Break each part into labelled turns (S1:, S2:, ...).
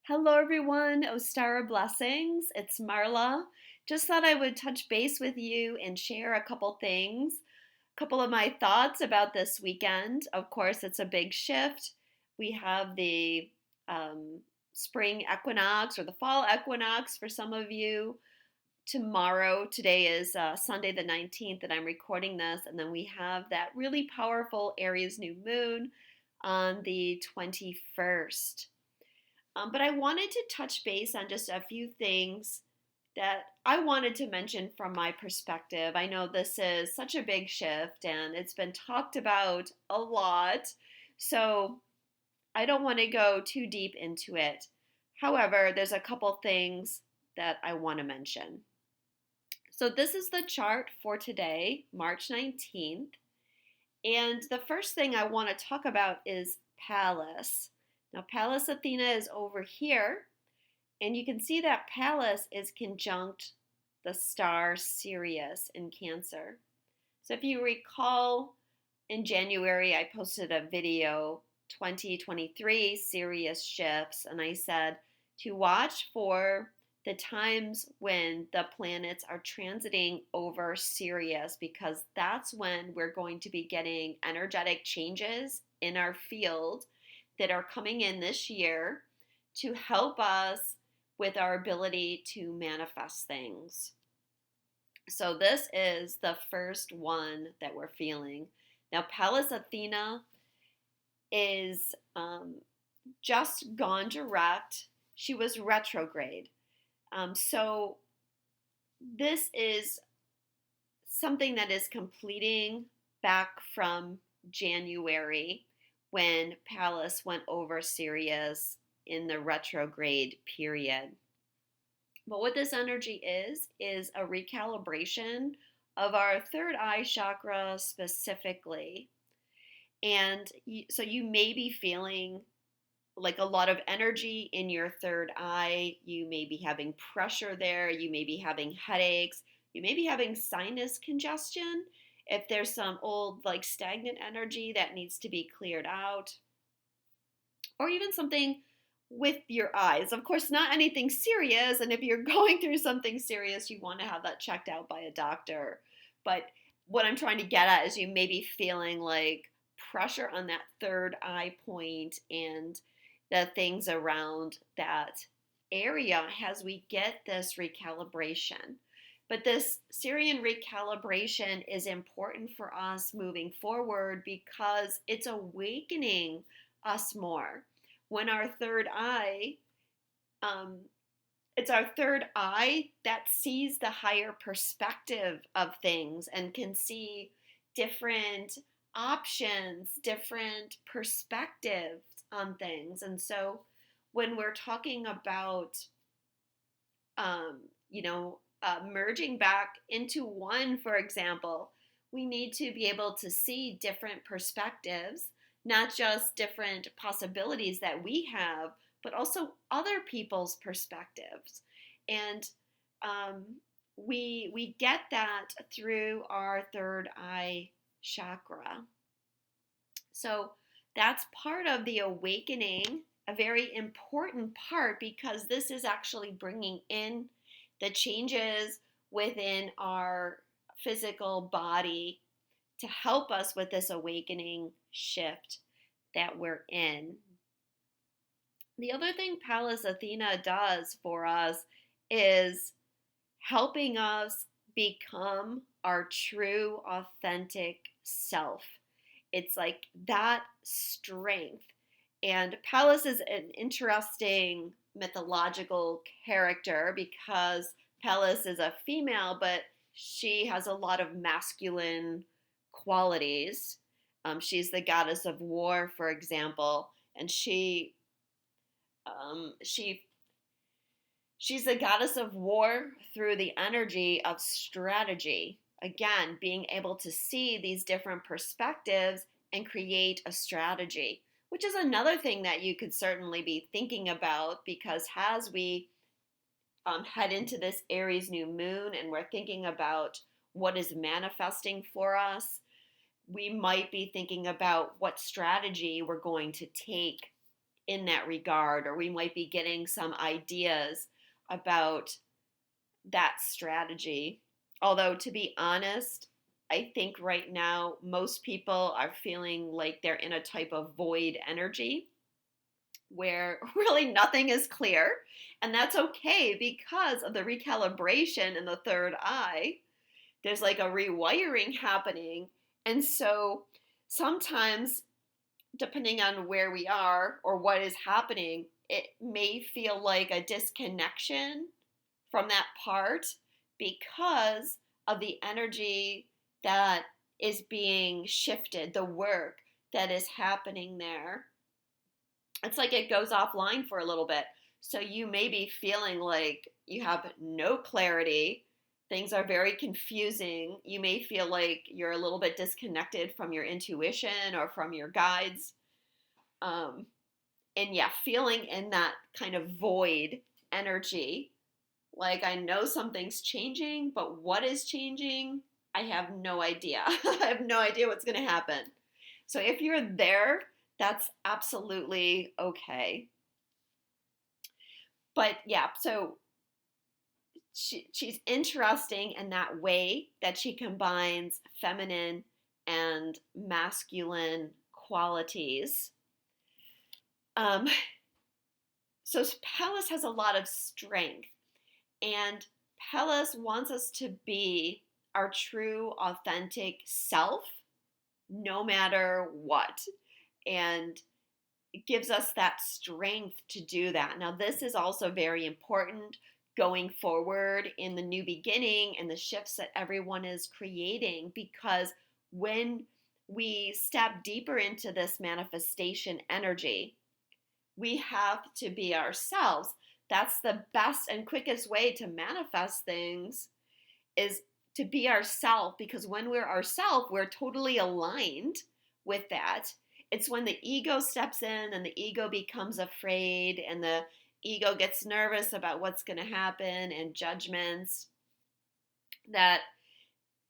S1: Hello, everyone. Ostara blessings. It's Marla. Just thought I would touch base with you and share a couple things, a couple of my thoughts about this weekend. Of course, it's a big shift. We have the um, spring equinox or the fall equinox for some of you tomorrow. Today is Sunday the 19th that I'm recording this. And then we have that really powerful Aries new moon on the 21st. But I wanted to touch base on just a few things that I wanted to mention from my perspective. I know this is such a big shift and it's been talked about a lot, so I don't want to go too deep into it. However, there's a couple things that I want to mention. So, this is the chart for today, March 19th. And the first thing I want to talk about is Pallas. Now, Pallas Athena is over here, and you can see that Pallas is conjunct the star Sirius in Cancer. So if you recall, in January, I posted a video, 2023 Sirius Shifts, and I said to watch for the times when the planets are transiting over Sirius, because that's when we're going to be getting energetic changes in our field that are coming in this year to help us with our ability to manifest things. So this is the first one that we're feeling. Now, Pallas Athena is just gone direct. She was retrograde. So this is something that is completing back from January when Pallas went over Sirius in the retrograde period. But what this energy is a recalibration of our third eye chakra specifically. And so you may be feeling like a lot of energy in your third eye. You may be having pressure there. You may be having headaches. You may be having sinus congestion. If there's some old, like stagnant energy that needs to be cleared out, or even something with your eyes. Of course, not anything serious. And if you're going through something serious, you want to have that checked out by a doctor. But what I'm trying to get at is you may be feeling like pressure on that third eye point and the things around that area as we get this recalibration. But this Syrian recalibration is important for us moving forward because it's awakening us more. When our third eye, it's our third eye that sees the higher perspective of things and can see different options, different perspectives on things. And so when we're talking about, um, merging back into one, for example, we need to be able to see different perspectives, not just different possibilities that we have, but also other people's perspectives. And we get that through our third eye chakra. So that's part of the awakening, a very important part, because this is actually bringing in the changes within our physical body to help us with this awakening shift that we're in. The other thing Pallas Athena does for us is helping us become our true, authentic self. It's like that strength. And Pallas is an interesting mythological character because Pallas is a female, but she has a lot of masculine qualities. She's the goddess of war, for example, and she's the goddess of war through the energy of strategy. Again, being able to see these different perspectives and create a strategy, which is another thing that you could certainly be thinking about, because as we head into this Aries new moon and we're thinking about what is manifesting for us, we might be thinking about what strategy we're going to take in that regard, or we might be getting some ideas about that strategy. Although, to be honest, I think right now most people are feeling like they're in a type of void energy where really nothing is clear. And that's okay because of the recalibration in the third eye. There's like a rewiring happening. And so sometimes, depending on where we are or what is happening, it may feel like a disconnection from that part because of the energy that is being shifted, the work that is happening there. It's like it goes offline for a little bit. So you may be feeling like you have no clarity. Things are very confusing. You may feel like you're a little bit disconnected from your intuition or from your guides. Um, and yeah, feeling in that kind of void energy. Like, I know something's changing, but what is changing? I have no idea. I have no idea what's going to happen. So if you're there, that's absolutely okay. But yeah, so she's interesting in that way that she combines feminine and masculine qualities. Um, so Pallas has a lot of strength, and Pallas wants us to be our true, authentic self, no matter what. And it gives us that strength to do that. Now, this is also very important going forward in the new beginning and the shifts that everyone is creating, because when we step deeper into this manifestation energy, we have to be ourselves. That's the best and quickest way to manifest things, is to be ourselves, because when we're ourselves, we're totally aligned with that. It's when the ego steps in and the ego becomes afraid and the ego gets nervous about what's going to happen and judgments, that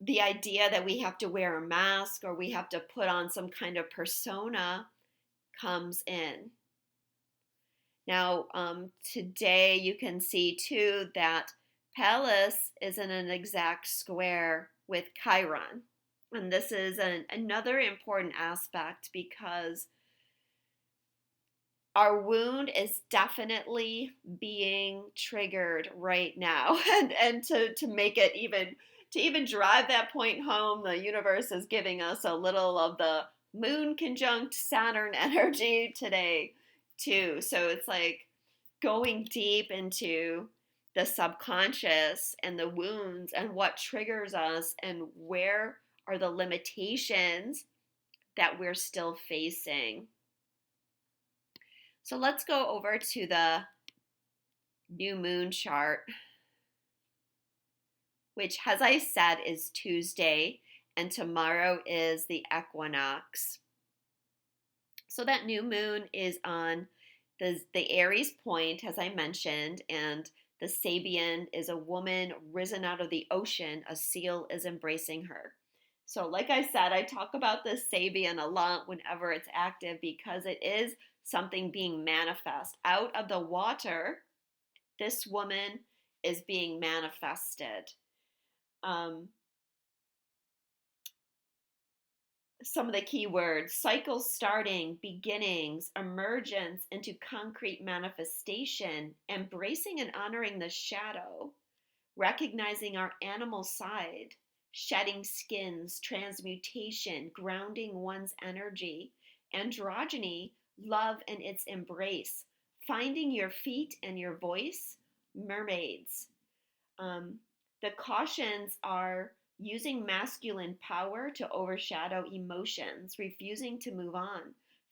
S1: the idea that we have to wear a mask or we have to put on some kind of persona comes in. Now, today you can see too that Pallas is in an exact square with Chiron. And this is another important aspect, because our wound is definitely being triggered right now. And to make it even drive that point home, the universe is giving us a little of the moon conjunct Saturn energy today too. So it's like going deep into the subconscious and the wounds and what triggers us and where are the limitations that we're still facing. So let's go over to the new moon chart, which, as I said, is Tuesday, and tomorrow is the equinox. So that new moon is on the Aries point, as I mentioned, and the Sabian is a woman risen out of the ocean. A seal is embracing her. So, like I said, I talk about the Sabian a lot whenever it's active, because it is something being manifest out of the water. This woman is being manifested. Some of the key words: cycles starting, beginnings, emergence into concrete manifestation, embracing and honoring the shadow, recognizing our animal side, shedding skins, transmutation, grounding one's energy, androgyny, love and its embrace, finding your feet and your voice, mermaids. The cautions are using masculine power to overshadow emotions, refusing to move on,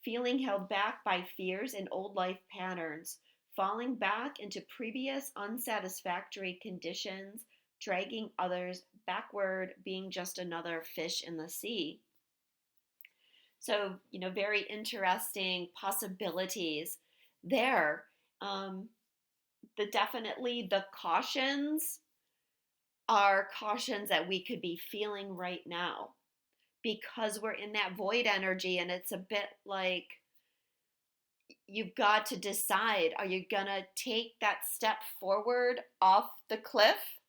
S1: feeling held back by fears and old life patterns, falling back into previous unsatisfactory conditions, dragging others backward, being just another fish in the sea. So, very interesting possibilities there. Definitely the cautions are cautions that we could be feeling right now, because we're in that void energy, and it's a bit like you've got to decide, are you going to take that step forward off the cliff,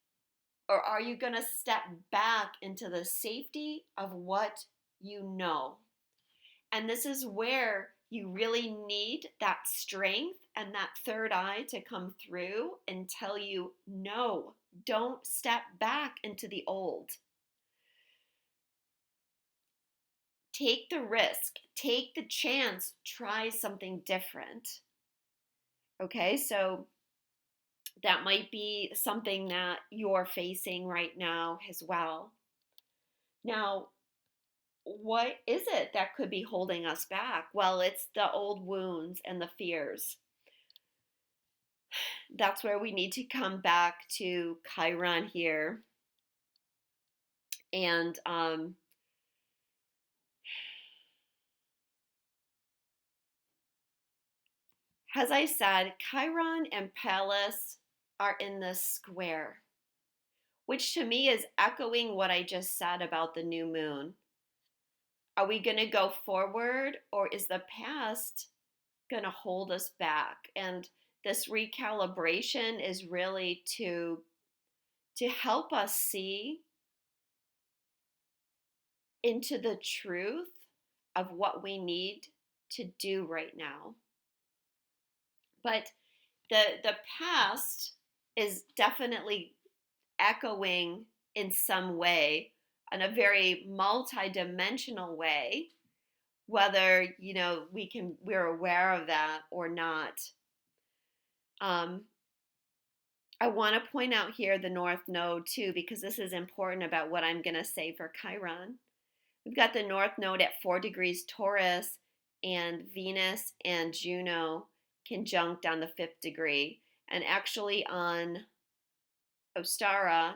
S1: or are you going to step back into the safety of what you know? And this is where you really need that strength and that third eye to come through and tell you, no, don't step back into the old. Take the risk, take the chance, try something different. Okay, so that might be something that you're facing right now as well. Now, what is it that could be holding us back? Well, it's the old wounds and the fears. That's where we need to come back to Chiron here. And as I said, Chiron and Pallas are in this square, which to me is echoing what I just said about the new moon. Are we going to go forward, or is the past going to hold us back? And this recalibration is really to help us see into the truth of what we need to do right now. But the past is definitely echoing in some way, in a very multi-dimensional way, whether we're aware of that or not. I want to point out here the North Node too, because this is important about what I'm going to say for Chiron. We've got the North Node at 4 degrees Taurus, and Venus and Juno conjunct on the 5th degree. And actually on Ostara,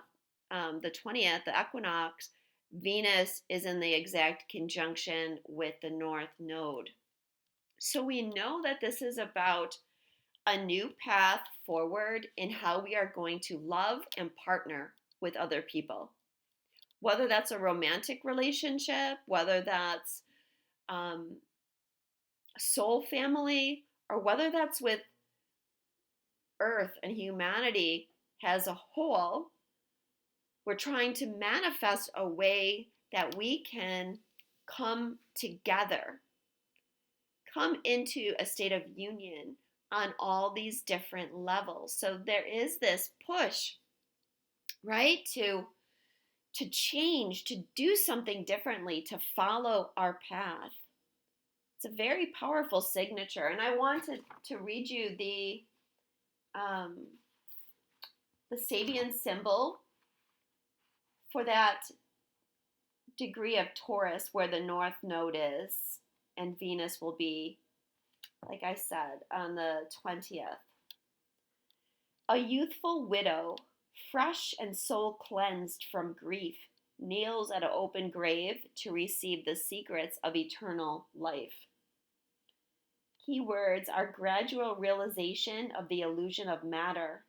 S1: the 20th, the equinox, Venus is in the exact conjunction with the North Node. So we know that this is about a new path forward in how we are going to love and partner with other people. Whether that's a romantic relationship, whether that's soul family, or whether that's with Earth and humanity as a whole, we're trying to manifest a way that we can come together, come into a state of union on all these different levels. So there is this push, right, to change, to do something differently, to follow our path. It's a very powerful signature. And I wanted to read you the Sabian symbol for that degree of Taurus where the North Node is, and Venus will be, like I said, on the 20th. A youthful widow, fresh and soul cleansed from grief, kneels at an open grave to receive the secrets of eternal life. Keywords are gradual realization of the illusion of matter,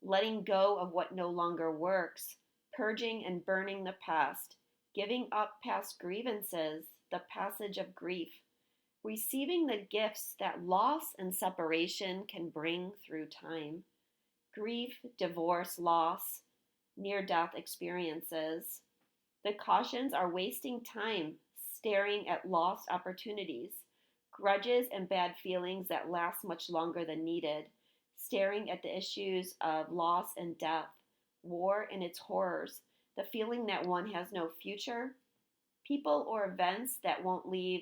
S1: letting go of what no longer works, purging and burning the past, giving up past grievances, the passage of grief, receiving the gifts that loss and separation can bring through time, grief, divorce, loss, near-death experiences. The cautions are wasting time staring at lost opportunities, grudges and bad feelings that last much longer than needed, staring at the issues of loss and death, war and its horrors, the feeling that one has no future, people or events that won't leave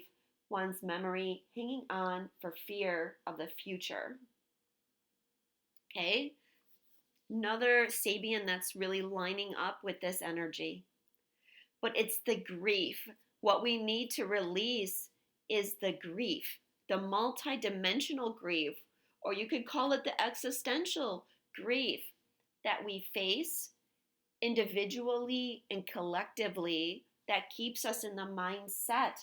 S1: one's memory, hanging on for fear of the future. Okay? Another Sabian that's really lining up with this energy. But it's the grief. What we need to release is the grief, the multi-dimensional grief, or you could call it the existential grief that we face individually and collectively that keeps us in the mindset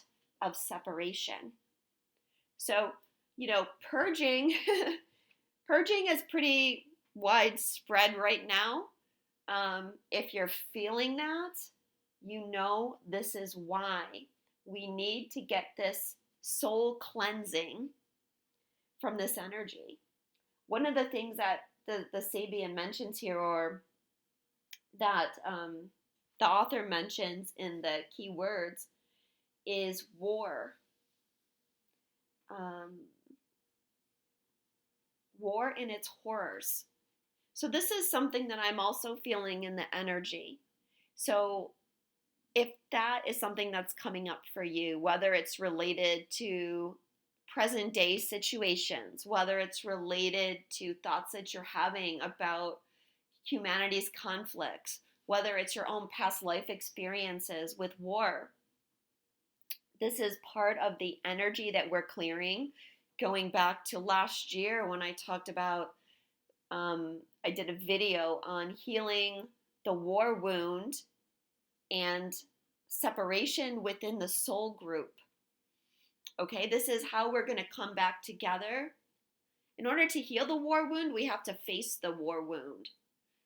S1: of separation. So, purging purging is pretty widespread right now. If you're feeling that, this is why we need to get this soul cleansing from this energy. One of the things that the Sabian mentions here, or that the author mentions in the key words, is war. War and its horrors. So this is something that I'm also feeling in the energy. So if that is something that's coming up for you, whether it's related to present day situations, whether it's related to thoughts that you're having about humanity's conflicts, whether it's your own past life experiences with war, this is part of the energy that we're clearing. Going back to last year when I talked about, I did a video on healing the war wound and separation within the soul group. Okay, this is how we're going to come back together. In order to heal the war wound, we have to face the war wound.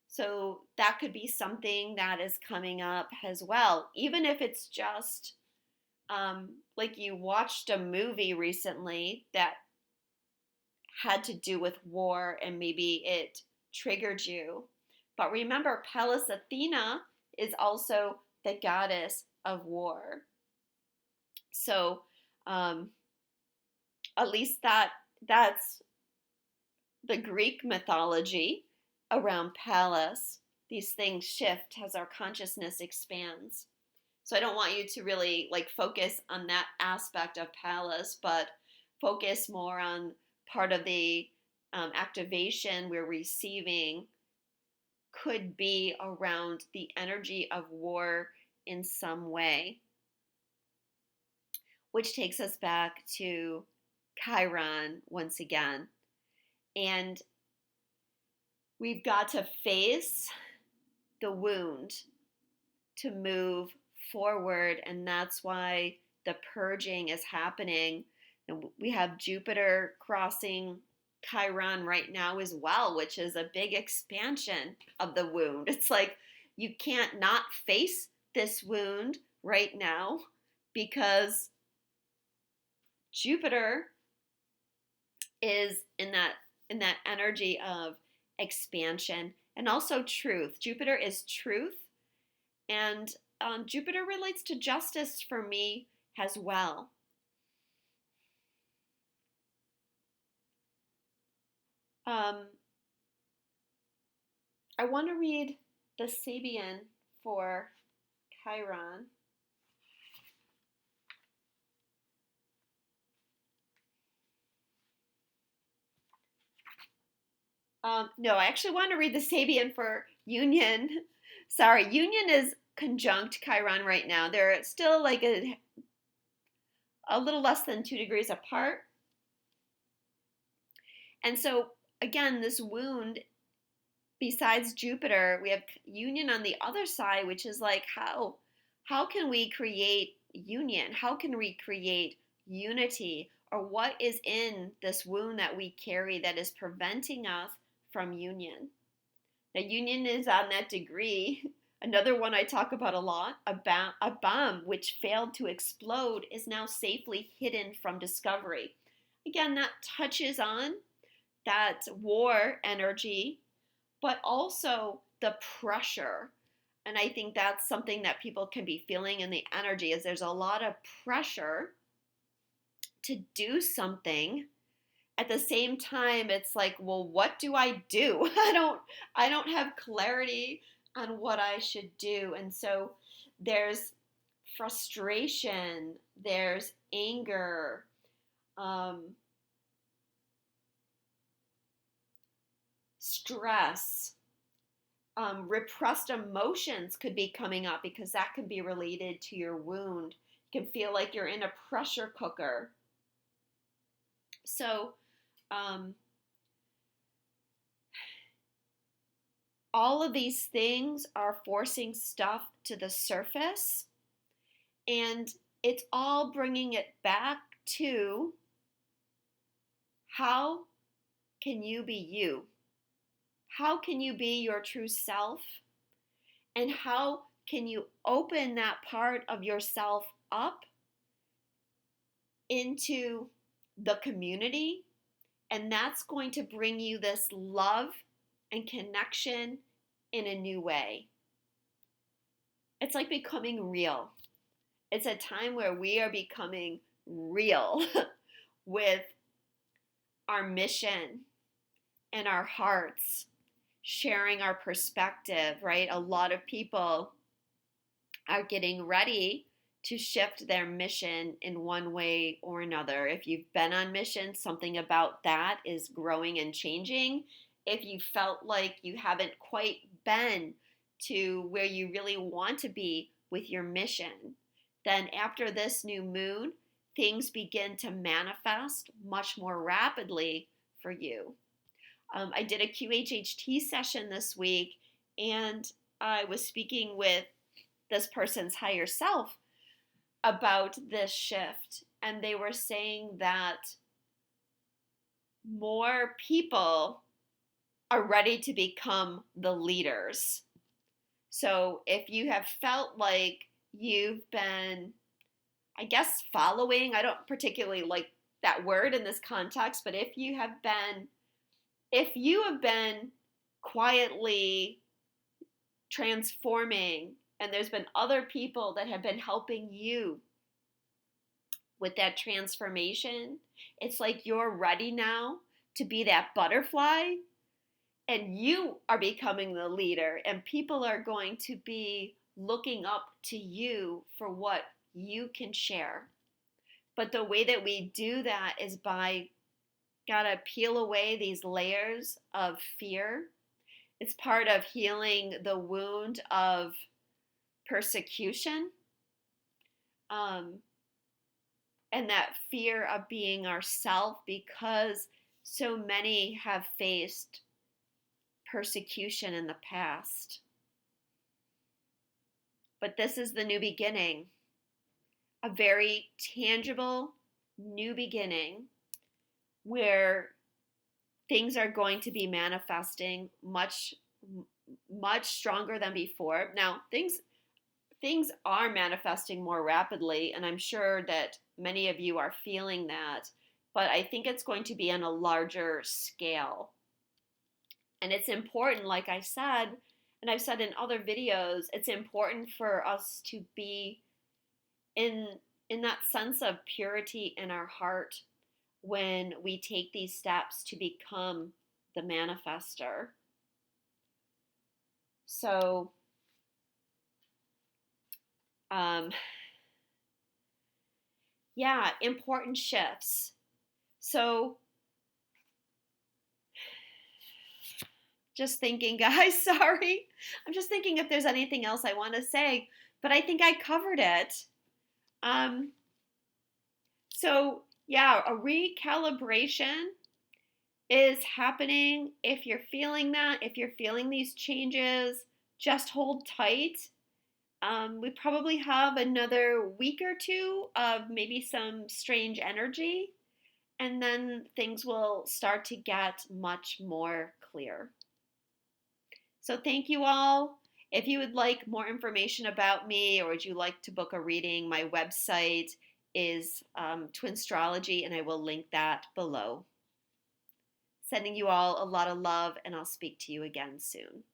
S1: So that could be something that is coming up as well, even if it's just like you watched a movie recently that had to do with war and maybe it triggered you. But remember, Pallas Athena is also the goddess of war. So at least that's the Greek mythology around Pallas. These things shift as our consciousness expands. So I don't want you to really like focus on that aspect of Pallas, but focus more on part of the activation we're receiving could be around the energy of war in some way. Which takes us back to Chiron once again. And we've got to face the wound to move forward, and that's why the purging is happening. And we have Jupiter crossing Chiron right now as well, which is a big expansion of the wound. It's like you can't not face this wound right now because Jupiter is in that energy of expansion and also truth. Jupiter is truth, and Jupiter relates to justice for me as well. I want to read the Sabian for Chiron. No, I actually want to read the Sabian for Union. Sorry, Union is conjunct Chiron right now. They're still like a little less than 2 degrees apart. And so, again, this wound, besides Jupiter, we have Union on the other side, which is like how can we create union? How can we create unity? Or what is in this wound that we carry that is preventing us from union? Now, union is on that degree. Another one I talk about a lot, a bomb which failed to explode is now safely hidden from discovery. Again, that touches on that war energy, but also the pressure. And I think that's something that people can be feeling in the energy, is there's a lot of pressure to do something. At the same time, it's like, well, what do I do? I don't have clarity on what I should do. And so there's frustration, there's anger, stress, repressed emotions could be coming up because that could be related to your wound. You can feel like you're in a pressure cooker. So all of these things are forcing stuff to the surface, and it's all bringing it back to how can you be you? How can you be your true self? And how can you open that part of yourself up into the community, And that's going to bring you this love and connection in a new way. It's like becoming real. It's a time where we are becoming real with our mission and our hearts, sharing our perspective, right? A lot of people are getting ready to shift their mission in one way or another. If you've been on mission, something about that is growing and changing. If you felt like you haven't quite been to where you really want to be with your mission, then after this new moon, things begin to manifest much more rapidly for you. I did a QHHT session this week, and I was speaking with this person's higher self about this shift, and they were saying that more people are ready to become the leaders. So if you have felt like you've been, I guess, following, I don't particularly like that word in this context, but if you have been quietly transforming, and there's been other people that have been helping you with that transformation, it's like you're ready now to be that butterfly, and you are becoming the leader, and people are going to be looking up to you for what you can share. But the way that we do that is by gotta peel away these layers of fear. It's part of healing the wound of persecution, and that fear of being ourself, because so many have faced persecution in the past. But this is the new beginning, a very tangible new beginning where things are going to be manifesting much stronger than before. Now, things are manifesting more rapidly, and I'm sure that many of you are feeling that, but I think it's going to be on a larger scale. And it's important, like I said, and I've said in other videos, it's important for us to be in that sense of purity in our heart when we take these steps to become the manifester. So, yeah, important shifts. So, just thinking, guys, sorry. I'm just thinking if there's anything else I want to say, but I think I covered it. So, yeah, a recalibration is happening. If you're feeling that, if you're feeling these changes, just hold tight. We probably have another week or two of maybe some strange energy, and then things will start to get much more clear. So thank you all. If you would like more information about me, or would you like to book a reading, my website is Twinstrology, and I will link that below. Sending you all a lot of love, and I'll speak to you again soon.